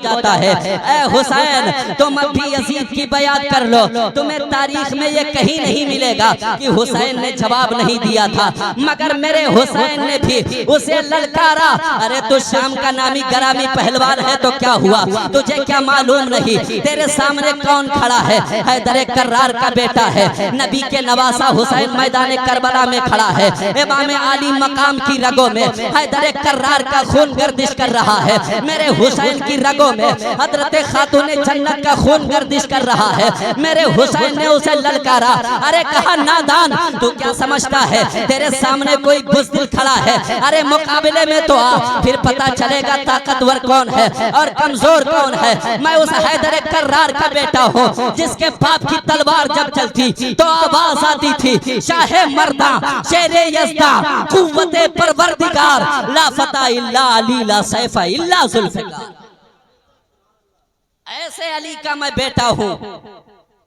जाता है। ऐ हुसैन तुम अब भी यजीद की बयात कर लो, तुम्हें तारीख में ये कहीं नहीं मिलेगा कि हुसैन ने जवाब नहीं दिया था, मगर मेरे हुसैन ने भी उसे ललकारा। अरे तू शाम का नामी गरामी पहलवान है तो क्या हुआ, तुझे क्या मालूम नहीं तेरे सामने कौन खड़ा है? हैदर कर्रार का बेटा है, नबी के नवासा हुसैन मैदान करबला में खड़ा है। इमाम आली मकाम की रगों में हैदर कर्रार का खून गर्दिश कर रहा है, मेरे हुसैन की रगों में हजरत खातून जन्नत का खून गर्दिश कर रहा है। मेरे हुसैन ने उसे ललकारा। अरे कहा नादान, तू क्या समझता है तेरे सामने कोई बुज़दिल खड़ा है? अरे मुकाबले में तो आ, फिर पता चलेगा ताकतवर कौन है और कमजोर कौन है। मैं उस हैदर कर्रार का बेटा हूँ जिसके बाप की तलवार जब चलती तो आवाज आती थी, शाहे मर्दा शेरे यज़दा कुव्वते परवरदिगार, ला फता इल्ला अली ला सैफा इल्ला जुल्फिकार। ऐसे अली का मैं बेटा हूँ।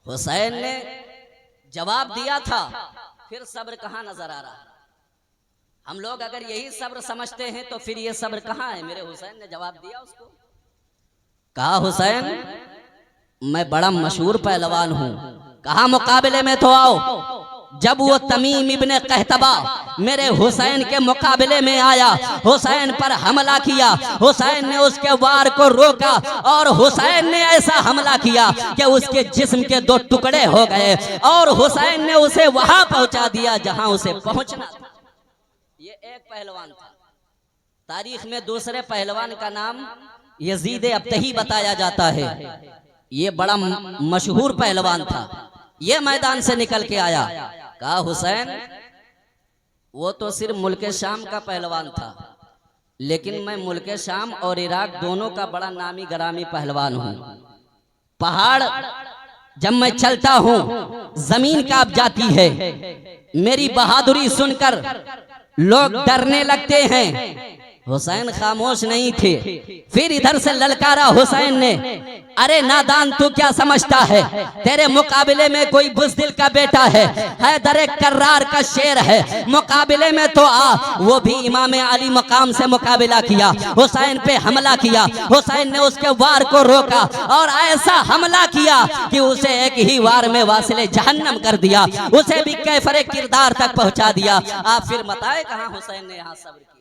हुसैन ने जवाब दिया था, फिर सब्र कहाँ नजर आ रहा? हम लोग अगर यही सब्र समझते हैं तो फिर ये सब्र कहाँ है? मेरे हुसैन ने जवाब दिया उसको, कहा हुसैन मैं बड़ा मशहूर पहलवान हूँ, कहा मुकाबले में तो आओ। जब वो तमीम इब्ने कहतबा मेरे हुसैन के मुकाबले में आया, हुसैन पर हमला किया, हुसैन ने उसके वार को रोका और हुसैन ने ऐसा हमला किया कि उसके जिस्म के दो टुकड़े हो गए और हुसैन ने उसे वहां पहुंचा दिया जहां उसे पहुंचना था। ये एक पहलवान था। तारीख में दूसरे पहलवान का नाम यजीद अब्तही बताया जाता है। ये बड़ा मशहूर पहलवान था। ये मैदान से निकल के आया, कहा हुसैन वो तो सिर्फ मुल्क शाम का पहलवान था, लेकिन मैं मुल्क शाम और इराक दोनों का बड़ा नामी गरामी पहलवान हूँ। पहाड़ जब मैं चलता हूँ जमीन कांप जाती है, मेरी बहादुरी सुनकर लोग डरने लगते हैं। हुसैन खामोश नहीं थे, फिर इधर से ललकारा हुसैन ने, अरे नादान तू क्या समझता है तेरे मुकाबले में कोई बुज़दिल का बेटा है, हैदर कर्रार का शेर है, मुकाबले में तो आ। वो भी इमाम अली मकाम से मुकाबला किया, हुसैन पे हमला किया, हुसैन ने उसके वार को रोका और ऐसा हमला किया कि उसे एक ही वार में वासिले जहन्नम कर दिया, उसे भी कैफरे किरदार तक पहुंचा दिया। आप फिर बताए कहां हुसैन ने यहाँ सब्र किया?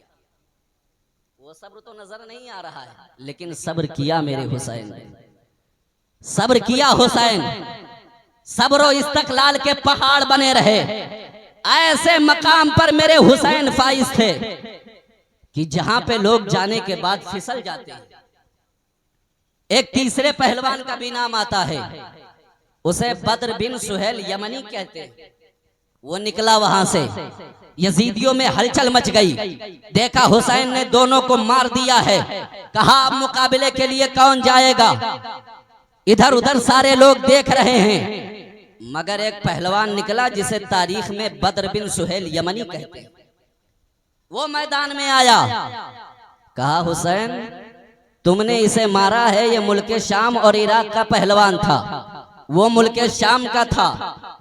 वो सब्र तो नजर नहीं आ रहा है, लेकिन सब्र किया मेरे हुसैन ने, सब्र किया हुसैन। सब्र इस्तकलाल के पहाड़ बने रहे। ऐसे मकाम पर मेरे हुसैन फाइज थे कि जहां पे लोग जाने के बाद फिसल जाते हैं। एक तीसरे पहलवान का भी नाम आता है, उसे बद्र बिन सुहेल यमनी कहते हैं। वो निकला वहां से, यजीदियों में हलचल मच गई। देखा हुसैन ने दोनों को मार दिया है, कहा अब मुकाबले के लिए कौन जाएगा? इधर उधर सारे लोग देख रहे हैं, मगर एक पहलवान निकला जिसे तारीख में बद्र बिन सुहेल यमनी कहते हैं। वो मैदान में आया, कहा हुसैन तुमने इसे मारा है, ये मुल्क शाम और इराक का पहलवान था। वो मुल्क शाम का था,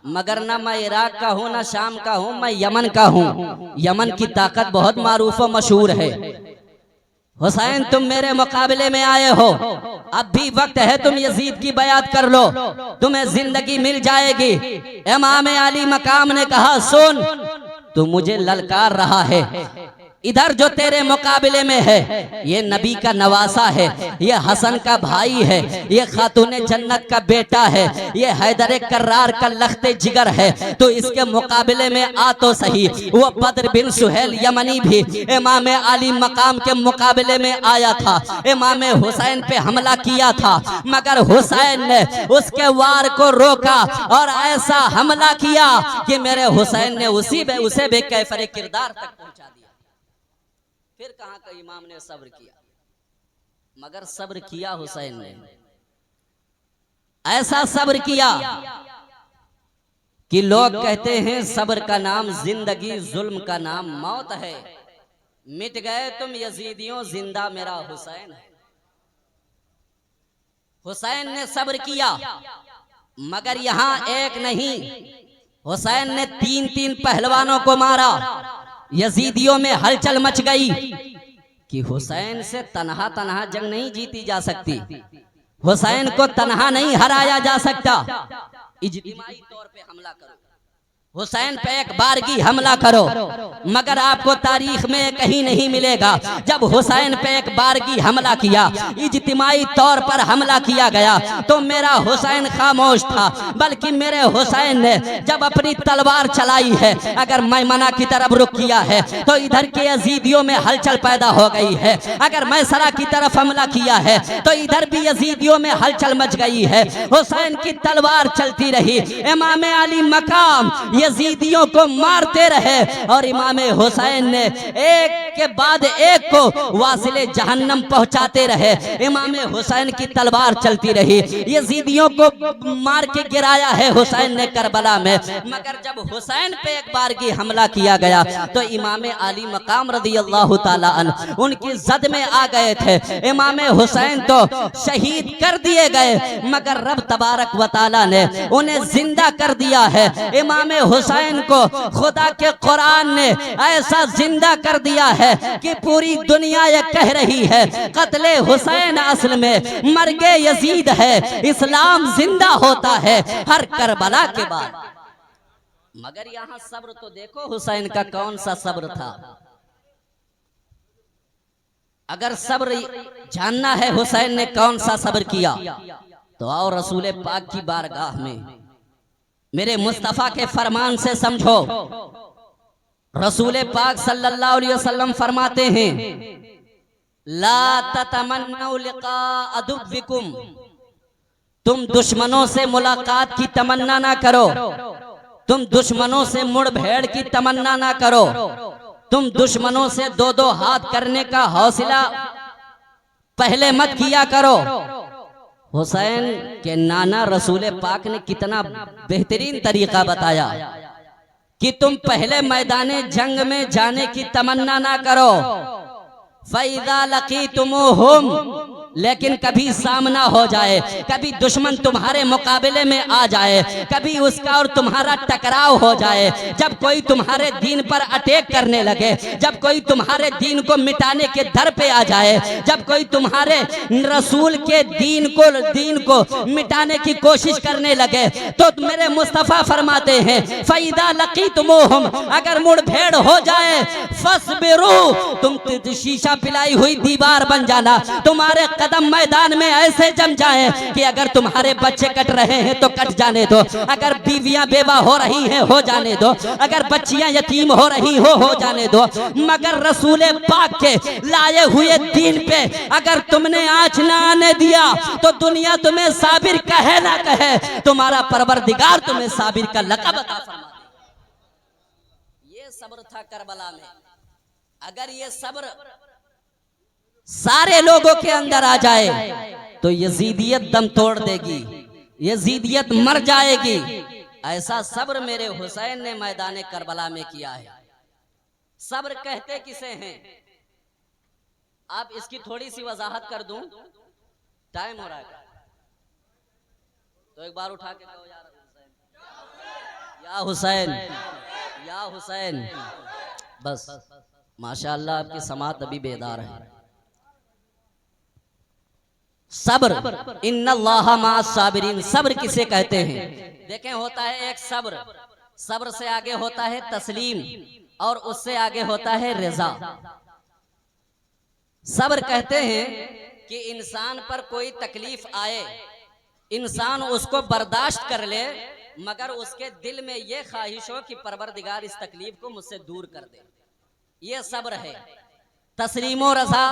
मगर ना मैं इराक का हूँ ना शाम का हूँ, मैं यमन का हूँ। यमन की ताकत बहुत मारूफ और मशहूर है। हुसैन तुम मेरे मुकाबले में आए हो, अब भी वक्त है तुम यजीद की बयात कर लो, तुम्हें जिंदगी मिल जाएगी। इमाम अली मकाम ने कहा सुन, तू मुझे ललकार रहा है, इधर जो तेरे मुकाबले में है ये नबी का नवासा है, ये हसन का भाई है, ये खातून जन्नत का बेटा है, ये हैदर कर्रार का लख्ते जिगर है, तो इसके मुकाबले में आ तो सही। वो बद्र बिन सुहेल यमनी भी इमाम अली मकाम के मुकाबले में आया था, इमाम हुसैन पे हमला किया था, मगर हुसैन ने उसके वार को रोका और ऐसा हमला किया कि मेरे हुसैन ने उसे भी कैफरे किरदार तक पहुंचा दिया। फिर कहां का इमाम ने सब्र किया, मगर सब्र किया हुसैन ने, ऐसा सब्र किया कि लोग कहते हैं सब्र का नाम जिंदगी, जुल्म का नाम मौत है। मिट गए तुम यजीदियों, जिंदा मेरा हुसैन है। हुसैन ने सब्र किया, मगर यहां एक नहीं, हुसैन ने 3-3 पहलवानों को मारा। यजीदियों में हलचल मच गई कि हुसैन से तन्हा तन्हा जंग नहीं जीती जा सकती, हुसैन को तन्हा नहीं हराया जा सकता। इज्तिमाई तौर पे हमला करो, हुसैन पे एक बारगी हमला करो, मगर आपको तारीख में कहीं नहीं मिलेगा जब हुसैन पे एक बारगी हमला किया, इज्तिमाई तौर पर हमला किया गया तो मेरा हुसैन खामोश था, बल्कि मेरे हुसैन ने जब अपनी तलवार चलाई है, अगर मैमना की तरफ रुख किया है तो इधर के यजीदियों में हलचल पैदा हो गई है, अगर मैसरा की तरफ हमला किया है तो इधर भी यजीदियों में हलचल मच गई है। हुसैन की तलवार चलती रही, इमाम अली मकाम यजीदियों को मारते रहे और इमाम हुसैन ने एक के बाद एक को वासिले जहन्नम पहुंचाते रहे। इमाम हुसैन की तलवार चलती रही, यजीदियों को मार के गिराया है हुसैन ने करबला में, मगर जब हुसैन पे एक बार की हमला किया गया तो इमाम अली मकाम रज़ी अल्लाह ताला अन्हु उनकी जद में आ गए थे। इमाम हुसैन तो शहीद कर दिए गए, मगर रब तबारक व तआला ने उन्हें जिंदा कर दिया है। इमाम हुसैन को खुदा के कुरान ने ऐसा जिंदा कर दिया है कि पूरी दुनिया ये कह रही है कत्ले हुसैन असल में मर्गे यजीद है, इस्लाम जिंदा होता है हर करबला के बाद। मगर यहाँ सब्र तो देखो हुसैन का कौन सा सब्र था। अगर सब्र जानना है हुसैन ने कौन सा सब्र किया तो आओ रसूल पाक की बारगाह में, मेरे मुस्तफा के फरमान से समझो। रसूल पाक सल्लल्लाहु अलैहि वसल्लम फरमाते हैं, ला ततमन्नौ लिका अदुव्विकुम, तुम दुश्मनों से मुलाकात की तमन्ना ना करो, तुम दुश्मनों से मुठभेड़ की तमन्ना ना करो, तुम दुश्मनों से दो दो हाथ करने का हौसला पहले मत किया करो। हुसैन के नाना रसूल पाक ने कितना बेहतरीन तरीका बताया कि तुम पहले मैदाने जंग में जाने की तमन्ना ना करो, फ़इज़ा लक़ीतुमूहुम, लेकिन कभी सामना हो जाए, कभी दुश्मन तुम्हारे मुकाबले में आ जाए, कभी उसका और तुम्हारा टकराव हो जाए, जब कोई तुम्हारे दीन पर अटैक करने लगे, जब कोई तुम्हारे दीन को मिटाने के दर पे आ जाए, जब कोई तुम्हारे रसूल के दीन को मिटाने की कोशिश करने लगे, तो मेरे मुस्तफ़ा फरमाते हैं फ़इज़ा लक़ीतुमूहुम, अगर मुठभेड़ हो जाए फस्बिरू, तुम शीशा पिलाई हुई दीवार बन जाना, तुम्हारे कदम मैदान में ऐसे जम जाए कि अगर तुम्हारे बच्चे कट रहे हैं तो कट जाने दो, अगर बीवियां बेवा हो रही हैं हो जाने दो, अगर बच्चियां यतीम हो रही हो जाने दो, मगर रसूल पाक के लाए हुए दीन पे अगर तुमने आँच ना आने दिया तो दुनिया तुम्हें साबिर कहे ना कहे, तुम्हारा परवरदिगार तुम्हें साबिर का लक़ब अता फरमा दे। ये सब्र था करबला में। अगर ये सब्र सारे लोगों के अंदर आ जाए तो यजीदियत दम तोड़ देगी, यजीदियत मर जाएगी। ऐसा सब्र मेरे हुसैन ने मैदान करबला में किया है। सब्र कहते किसे हैं, आप इसकी थोड़ी सी वजाहत कर दूं, टाइम हो रहा है तो एक बार उठा के कहो या हुसैन, या हुसैन। बस माशाअल्लाह आपकी समात अभी बेदार है। सब्र, इन्नल्लाह माअस साबिरीन, सब्र किसे कहते हैं? देखें, होता है एक सब्र, सब्र से आगे होता है तस्लीम और उससे आगे होता है रिजा। सब्र कहते हैं कि इंसान पर कोई तकलीफ आए, इंसान उसको बर्दाश्त कर ले, मगर उसके दिल में ये ख्वाहिश हो कि परवरदिगार इस तकलीफ को मुझसे दूर कर दे, ये सब्र है। तस्लीम और रज़ा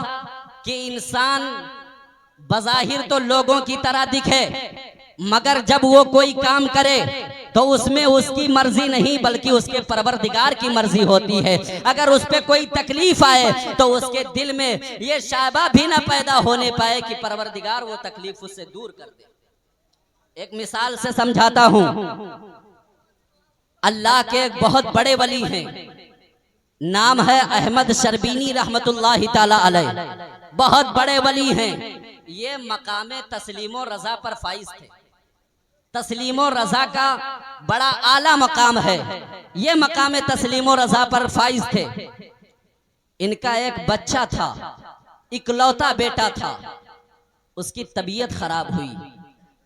कि इंसान बज़ाहिर तो लोगों की तरह दिखे, मगर जब वो कोई काम करे तो उसमें उसकी मर्जी नहीं बल्कि उसके परवरदिगार की मर्जी होती है। अगर उस पर कोई तकलीफ आए तो उसके दिल में ये शायबा भी ना पैदा होने पाए कि परवरदिगार वो तकलीफ उससे दूर कर दे। एक मिसाल से समझाता हूं। अल्लाह के एक बहुत बड़े वली हैं, नाम है अहमद शर्बीनी रहमतुल्लाहि ताला अलैह, बहुत बड़े वली हैं। ये मकामे तस्लीमो रजा पर फाइज थे। तस्लीमो रजा का बड़ा आला मकाम है, ये मकामे तस्लीमो रजा पर फाइज थे। इनका एक बच्चा था, इकलौता बेटा था, उसकी तबीयत खराब हुई।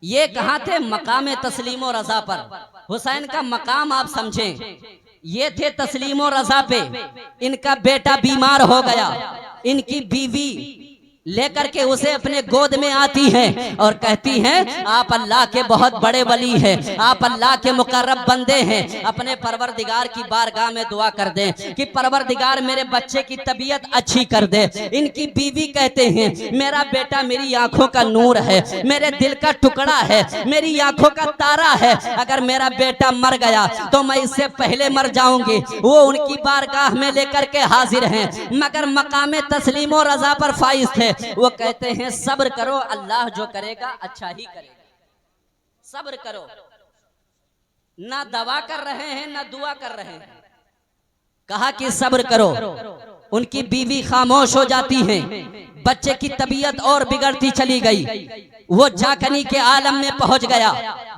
ये कहाँ थे? मकाम तस्लीम और रजा पर। हुसैन का मकाम आप समझें, ये थे तस्लीम और रजा पे। इनका बेटा बीमार हो गया, इनकी बीवी लेकर के उसे अपने गोद में आती हैं और कहती हैं, आप अल्लाह के बहुत बड़े वली हैं, आप अल्लाह के मुकर्रब बंदे हैं, अपने परवरदिगार की बारगाह में दुआ कर दें कि परवरदिगार मेरे बच्चे की तबीयत अच्छी कर दे। इनकी बीवी कहते हैं, मेरा बेटा मेरी आंखों का नूर है, मेरे दिल का टुकड़ा है, मेरी आंखों का तारा है, अगर मेरा बेटा मर गया तो मैं इससे पहले मर जाऊंगी। वो उनकी बारगाह में लेकर के हाजिर हैं, मगर मकाम तस्लीम और रजा पर फाइज थे। वो कहते हैं, सब्र करो, अल्लाह जो करेगा अच्छा ही करेगा, सब्र करो। ना दवा कर रहे हैं ना दुआ कर रहे हैं, कहा कि सब्र करो। उनकी बीवी खामोश हो जाती है, बच्चे की तबीयत और बिगड़ती चली गई। वो जाकनी के आलम में पहुंच गया,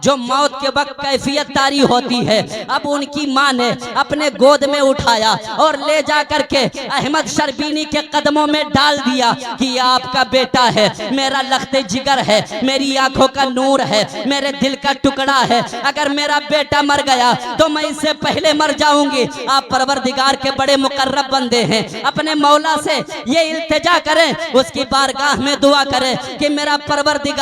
जो मौत के वक्त कैफियत तारी होती है। अब उनकी मां ने अपने गोद में उठाया और ले जा करके अहमद शर्बीनी के कदमों में डाल दिया कि ये आपका बेटा है, मेरा लख्ते जिगर है, मेरी आंखों का नूर है, मेरे दिल का टुकड़ा है, अगर मेरा बेटा मर गया तो मैं इससे पहले मर जाऊंगी। आप परवरदिगार के बड़े मुकर्रब बंदे हैं, अपने मौला से ये इल्तिजा करें, उसकी बारगाह में दुआ करें कि मेरा परवरदिगार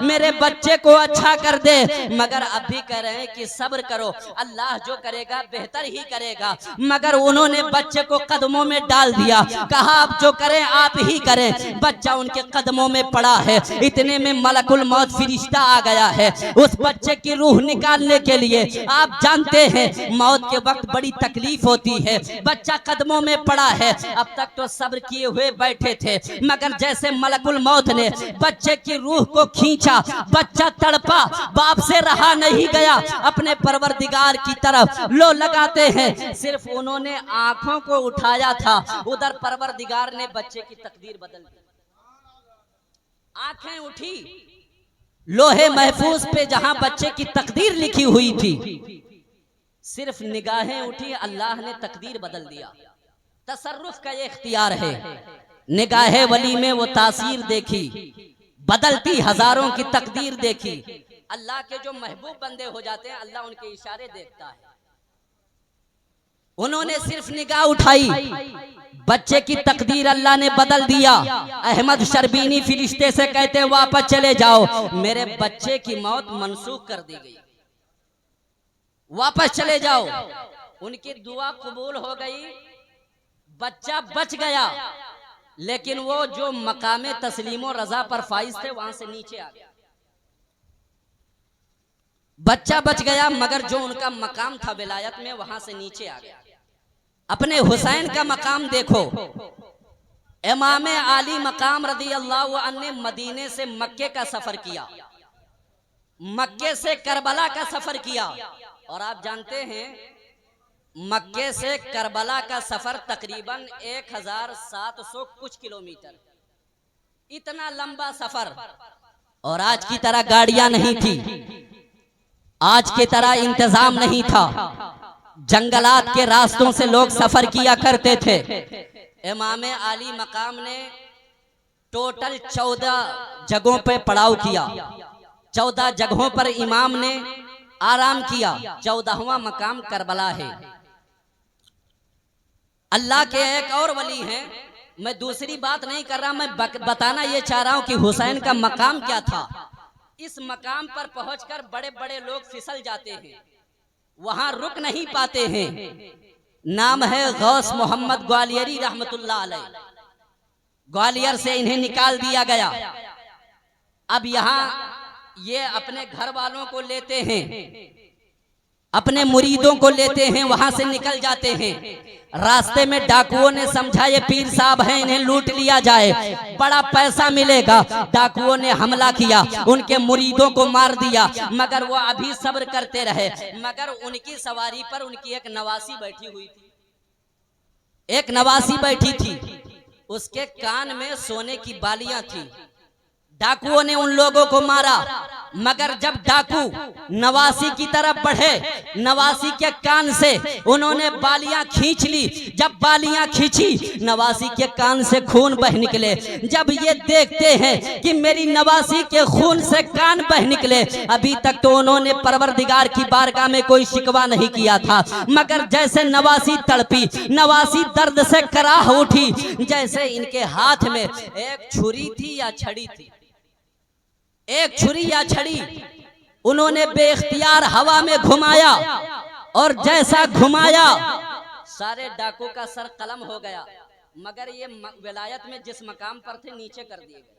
मेरे बच्चे को अच्छा कर दे। मगर अभी कह रहे हैं कि सब्र करो, अल्लाह जो करेगा बेहतर ही करेगा। मगर उन्होंने बच्चे को कदमों में डाल दिया, कहा आप जो करें आप ही करें। बच्चा उनके कदमों में पड़ा है, इतने में मलकुल मौत फरिश्ता आ गया है उस बच्चे की रूह निकालने के लिए। आप जानते हैं मौत के वक्त बड़ी तकलीफ होती है, बच्चा कदमों में पड़ा है। अब तक तो सब्र किए हुए बैठे थे, मगर जैसे मलकुल मौत ने बच्चे की रूह को खींचा, बच्चा तड़पा, बाप से रहा नहीं गया, अपने परवरदिगार की तरफ लो लगाते हैं। सिर्फ उन्होंने आंखों को उठाया था, उधर परवरदिगार ने बच्चे की तकदीर बदल दी। आंखें उठी, लोहे महफूज पे जहां बच्चे की तकदीर लिखी हुई थी, सिर्फ निगाहें उठी, अल्लाह ने तकदीर बदल दिया। तसर्रुफ का ये इख्तियार है। निगाहे वली में वो तासीर देखी, बदलती हजारों की तकदीर देखी। अल्लाह के जो महबूब बंदे हो जाते हैं, अल्लाह उनके इशारे देखता है। उन्होंने सिर्फ निगाह उठाई, बच्चे की तकदीर अल्लाह ने बदल दिया। अहमद शर्बीनी फिरिश्ते से कहते हैं, वापस चले जाओ, मेरे बच्चे की मौत मनसूख कर दी गई, वापस चले जाओ। उनकी दुआ कबूल हो गई, बच्चा बच गया। लेकिन वो जो मकामे तस्लीमो रजा पर फाइज थे वहां से नीचे आ गया। बच्चा बच गया, मगर जो उनका मकाम था विलायत में वहां से नीचे आ गया। अपने हुसैन का मकाम देखो, इमाम आली मकाम रदी अल्लाह अन्हु ने मदीने से मक्के का सफर किया, मक्के से करबला का सफर किया। और आप जानते हैं मक्के से करबला का सफर तकरीबन 1700 कुछ किलोमीटर, इतना लंबा सफर। और आज की तरह गाड़ियां नहीं थी, आज की तरह इंतजाम नहीं था, जंगलात के रास्तों से लोग सफर किया करते थे। इमाम आली मकाम ने टोटल 14 जगहों पे पड़ाव किया, 14 जगहों पर इमाम ने आराम किया। 14वां मकाम करबला है। अल्लाह के एक और वली हैं, मैं दूसरी बात नहीं कर रहा, मैं बताना ये चाह रहा हूं कि हुसैन का मकाम क्या था। इस मकाम पर पहुंचकर बड़े बड़े लोग फिसल जाते हैं, वहां रुक नहीं पाते हैं। नाम है गौस मोहम्मद ग्वालियरी रहमतुल्लाह अलैह। ग्वालियर से इन्हें निकाल दिया गया। अब यहाँ ये अपने घर वालों को लेते हैं, अपने मुरीदों को लेते हैं, वहां से निकल जाते हैं। रास्ते में डाकुओं ने समझा ये पीर साहब हैं, इन्हें लूट लिया जाए, बड़ा पैसा मिलेगा। डाकुओं ने हमला किया, उनके मुरीदों को मार दिया, मगर वो अभी सब्र करते रहे। मगर उनकी सवारी पर उनकी एक नवासी बैठी हुई थी, एक नवासी बैठी थी, उसके कान में सोने की बालियां थी। डाकुओं ने उन लोगों को मारा, मगर जब डाकू नवासी की तरफ बढ़े, नवासी के कान से उन्होंने बालियां खींच ली। जब बालियां खींची, नवासी के कान से खून बह निकले। जब ये देखते हैं कि मेरी नवासी के खून से कान बह निकले, अभी तक तो उन्होंने परवरदिगार की बारगाह में कोई शिकवा नहीं किया था, मगर जैसे नवासी तड़पी, नवासी दर्द से कराह उठी, जैसे इनके हाथ में एक छुरी थी या छड़ी थी, एक छुरी या छड़ी, उन्होंने बेख्तियार हवा में घुमाया और जैसा घुमाया सारे डाकू का सर कलम हो गया। मगर ये विलायत में जिस मकाम पर थे नीचे कर दिए गए,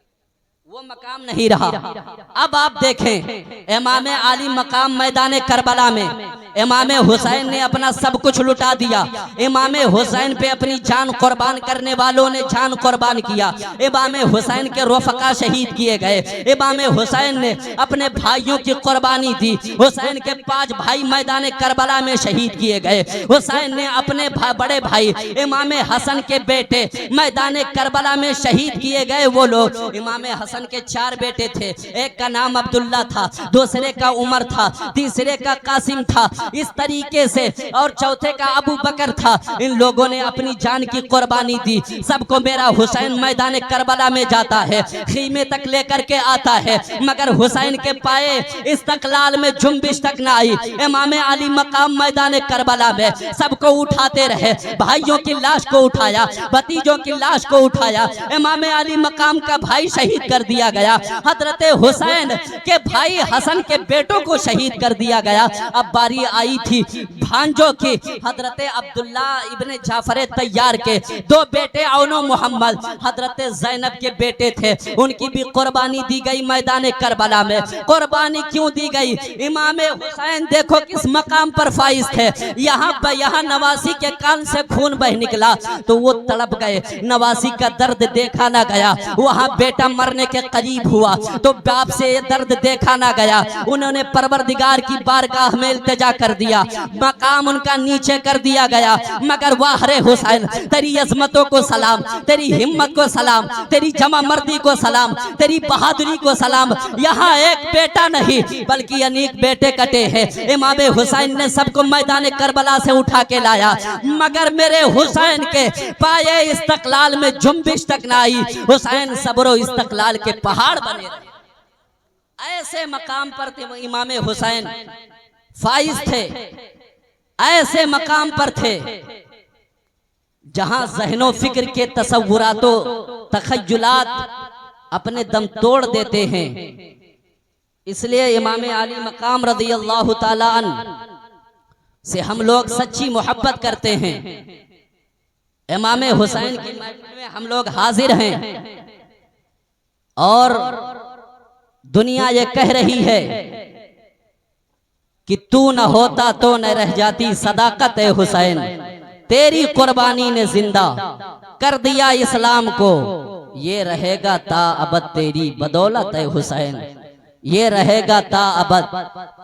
वो मकाम नहीं रहा। अब आप देखें, इमाम आली मकाम मैदान करबला में इमाम हुसैन ने अपना सब कुछ लुटा दिया। इमाम हुसैन पे अपनी जान कुर्बान करने वालों ने जान कुर्बान किया। इमाम हुसैन के रफ़का शहीद किए गए। इमाम हुसैन ने अपने भाइयों की कुर्बानी दी। हुसैन के 5 भाई मैदान करबला में शहीद किए गए। हुसैन ने अपने बड़े भाई इमाम हसन के बेटे मैदान करबला में शहीद किए गए। वो लोग, इमाम हसन के 4 बेटे थे, एक का नाम अब्दुल्ला था, दूसरे का उमर था, तीसरे का कासिम था, इस तरीके से, और चौथे का अबू बकर था। इन लोगों ने अपनी जान की कुर्बानी दी। सबको मेरा हुसैन मैदान करबला में जाता है, खीमे तक लेकर के आता है, मगर हुसैन के पाए इस्तकलाल में जुम्बिश तक ना आई। इमाम अली मकाम मैदान करबला में सबको उठाते रहे, भाइयों की लाश को उठाया, भतीजों की लाश को उठाया। इमाम अली मकाम का भाई शहीद कर दिया गया, हजरत हुसैन के भाई हसन के बेटों को शहीद कर दिया गया। अब बारी आई थी भांजों की, हजरत अब्दुल्ला इब्ने जाफर तैयार के 2 बेटे औनो मोहम्मद, हजरत ज़ैनब के बेटे थे, उनकी भी कुर्बानी दी गई मैदान करबला में। कुर्बानी क्यों दी गई? इमाम हुसैन देखो किस मकाम पर फाइज थे। यहाँ नवासी के कान से खून बह निकला तो वो तड़प गए, नवासी का दर्द देखा ना गया। वहाँ बेटा मरने के करीब हुआ तो बाप से ये दर्द देखा ना गया। उन्होंने परवरदिगार की बारगाह में इल्तिजा कर दिया, मकाम उनका नीचे कर दिया गया। मगर वाह रे हुसैन, तेरी अजमतों को सलाम, तेरी हिम्मत को सलाम, तेरी जमा मर्दी को सलाम, तेरी बहादुरी को सलाम। यहाँ एक बेटा नहीं बल्कि अनेक बेटे कटे हैं। इमाम हुसैन ने सबको मैदान करबला से उठा के लाया, मगर मेरे हुसैन के पाए इस्तकलाल में जुम्बिश तक ना आई। हुसैन सब्र और इस्तकलाल के पहाड़ बने रहे। ऐसे मकाम पर थे इमाम हुसैन, फाइज थे, ऐसे मकाम पर थे जहां ज़हनो फिक्र के तसव्वुरातो तखय्युलात अपने दम तोड़ देते हैं। इसलिए इमाम आली मकाम रज़ी अल्लाह ताला अन्हु से हम लोग सच्ची मोहब्बत करते हैं। इमाम हुसैन की महफिल में हम लोग हाजिर हैं और दुनिया ये कह रही है कि तू न होता तो न रह जाती सदाकत है हुसैन, तेरी कुर्बानी ने जिंदा कर दिया इस्लाम को, ये रहेगा ता अबद तेरी बदौलत है हुसैन, ये रहेगा ता अबद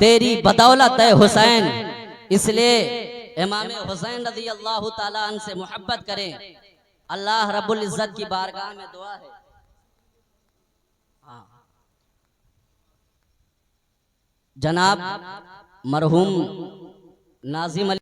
तेरी बदौलत है हुसैन। इसलिए इमाम हुसैन रज़ी अल्लाह ताला अन्हु से मोहब्बत करें। अल्लाह रब्बुल इज्जत की बारगाह में दुआ है, जनाब मरहूम नाजिम